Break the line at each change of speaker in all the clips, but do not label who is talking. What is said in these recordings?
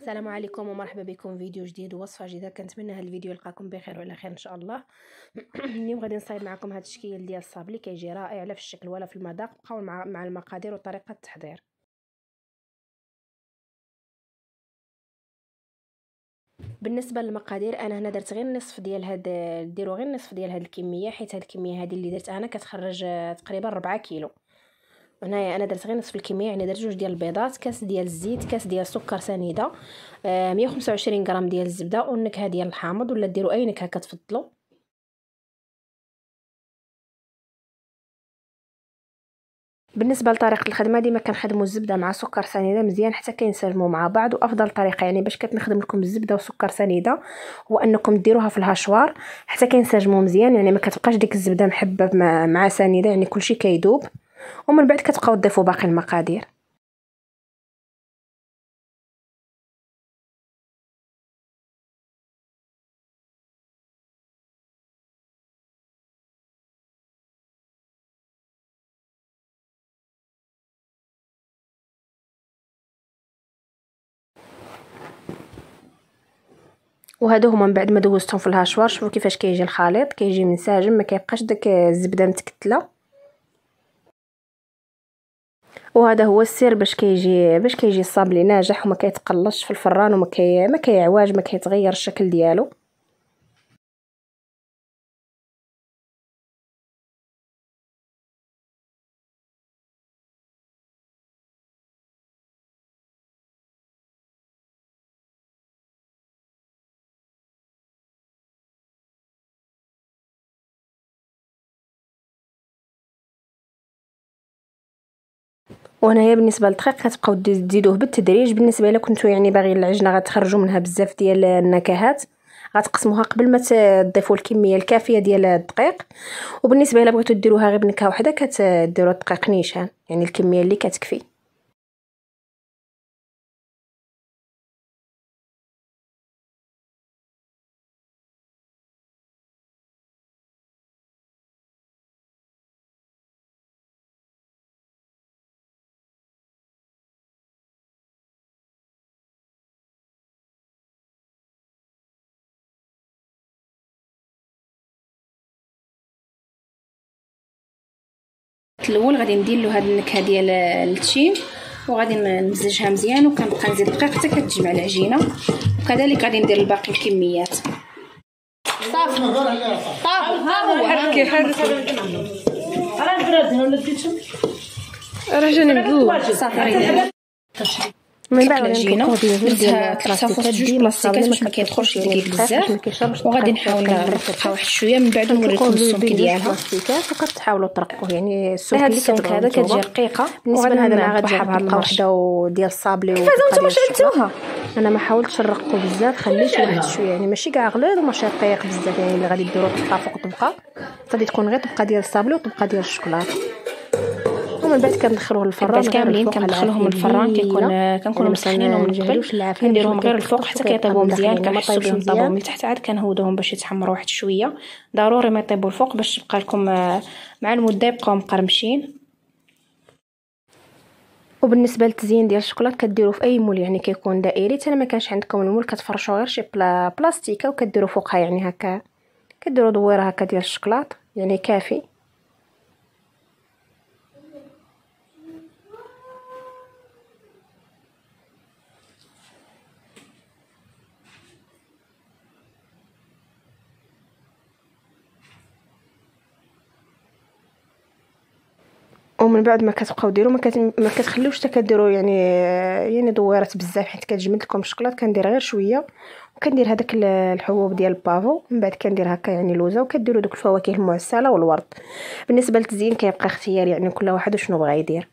السلام عليكم ومرحبا بكم فيديو جديد ووصفه جديده. كنتمنى هذا الفيديو يلقاكم بخير وعلى خير ان شاء الله. اليوم غادي نصايب معكم هذا الشكل ديال الصابلي، كيجي رائع لا في الشكل ولا في المذاق. بقاو مع المقادير وطريقه التحضير. بالنسبه للمقادير، انا هنا درت غير النصف ديال ديروا غير النصف ديال هذه الكميه، حيت هذه الكميه هذه اللي درت انا كتخرج تقريبا 4 كيلو. هنايا انا درت غير نصف الكميه، يعني درت 2 ديال البيضات، كاس ديال الزيت، كاس ديال السكر سنيده، 125 غرام ديال الزبده، والنكهه ديال الحامض ولا ديروا اي نكهه كتفضلوا. بالنسبه لطريقه الخدمه، ديما كنخدموا الزبده مع سكر سنيده مزيان حتى كينسجموا مع بعض. وافضل طريقه يعني باش كتنخدم لكم الزبده وسكر سنيده هو انكم ديروها في الهشوار حتى كينسجموا مزيان، يعني ما كتبقاش ديك الزبده محبه مع سنيده، يعني كلشي كيذوب. ومن بعد كتبقاو تضيفوا باقي المقادير. وهادو هما من بعد ما دوزتهم في الهشوار، شوفوا كيفاش كيجي الخليط، كيجي منسجم، ما كيبقاش داك الزبده متكتله. وهذا هو السر باش كيجي الصابلي ناجح وما كيتقلصش في الفران ما كيعواج، ما كيتغير الشكل ديالو. وهنايا بالنسبه للدقيق كتبقاو تزيدوه بالتدريج. بالنسبه الا كنتو يعني باغيين العجينه غتخرجوا منها بزاف ديال النكهات، غتقسموها قبل ما تضيفوا الكميه الكافيه ديال الدقيق. وبالنسبه الا بغيتو ديروها غير بنكهه وحده، كتديروا الدقيق نيشان، يعني الكميه اللي كتكفي. الاول غادي ندير له هذه النكهه ديال التشيم، وغادي نمزجها مزيان، وكنبقى نزيد الدقيق حتى كتجمع العجينه. وكذلك غادي ندير الباقي الكميات. صافي ها هو هكا راه البراد هنا ولا ديتهم راه جاني مذوب. صافي من بعد العجينه درتها 3 فوق 2 بلاستيكات باش ما كيدخلش الدقيق بزاف. وغادي نحاول نرققها واحد شويه، من بعد نوريكم السمك ديالها. وكتحاولوا ترققوا يعني السمك اللي كتبغيو. هذا كتجي رقيقه. بالنسبه لهذا انا غتجيبها بحال وحده ديال الصابلي. كيفاش نتوما شعلتوها؟ انا ما حاولتش نرققوا بزاف، خليت واحد شويه، يعني ماشي كاع غليظ وماشي رقيق بزاف. يعني اللي غادي ديروا طبقه فوق طبقه، غادي تكون غير طبقه ديال الصابلي وطبقه ديال الشوكولاته. ومن بعد كندخلوهم للفران كاملين، كندخلوهم للفران. كنكونوا مسخنينهم من قبل، كنديرهم غير الفوق حتى كيطيبوا مزيان. كنحسوا بهم طابوا من تحت، عاد كنهودوهم باش يتحمروا واحد شويه. ضروري ما يطيبوا الفوق باش تبقى لكم مع المده يبقاو مقرمشين. وبالنسبه للتزيين ديال الشوكولاط كديروا في اي مول يعني كيكون دائري. حتى ما كانش عندكم المول كتفرشوا غير شي بلاستيكه وكديروا فوقها يعني هكا، كديروا دويره هكا ديال الشوكولاط يعني كافي. ومن بعد ما كتبقاو ديروا ما كتخليوش حتى كديروا يعني دويرات بزاف، حيت كتجمد لكم الشوكولاط. كندير غير شويه، وكندير هذاك الحبوب ديال البافو. من بعد كندير هكا يعني لوزه، وكديروا دوك الفواكه المعسله والورد. بالنسبه للتزيين كيبقى اختياري، يعني كل واحد شنو بغى يدير.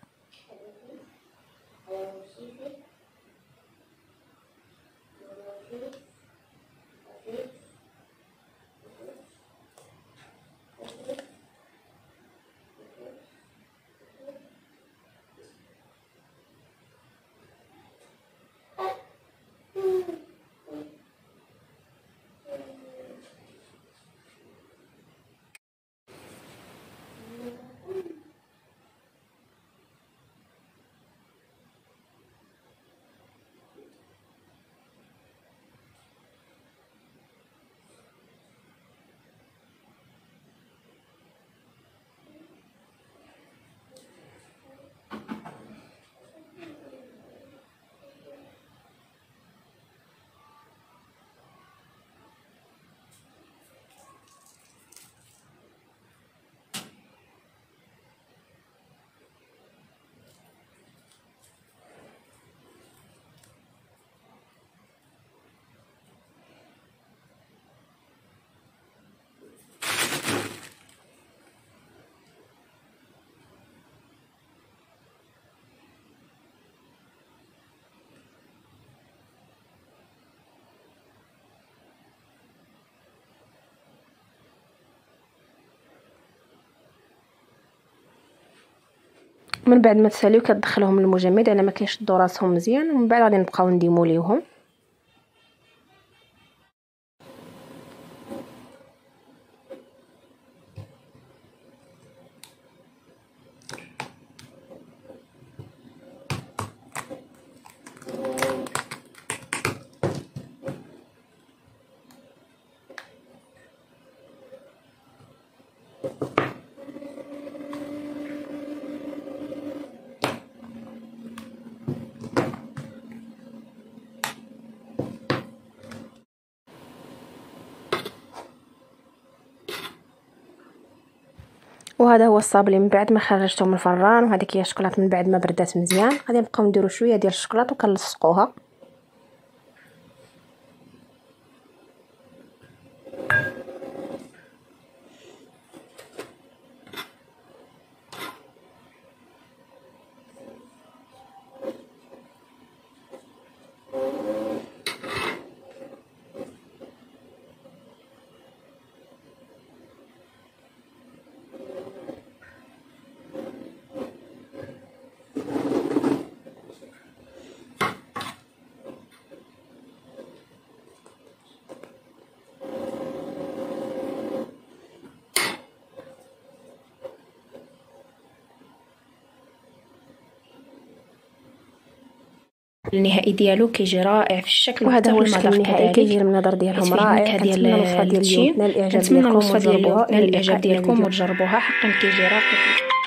من بعد ما تساليو كتدخلهم للمجمد على ما كيشدوا راسهم مزيان، ومن بعد غادي نبقاو نديموليوهم. وهذا هو الصابلي من بعد ما خرجته من الفران. وهذيك هي الشكلاط من بعد ما بردات مزيان. غادي نبقاو نديرو شويه ديال الشكلاط وكنلصقوها. النهائي ديالو كيجي رائع في الشكل، وهذا هو الشكل النهائي كيجي المنظر ديالهم رائع. كنتمنى الوصفه ديالكم وتجربوها. الاعجاب ديالكم وتجربوها، حقا كيجي راقي.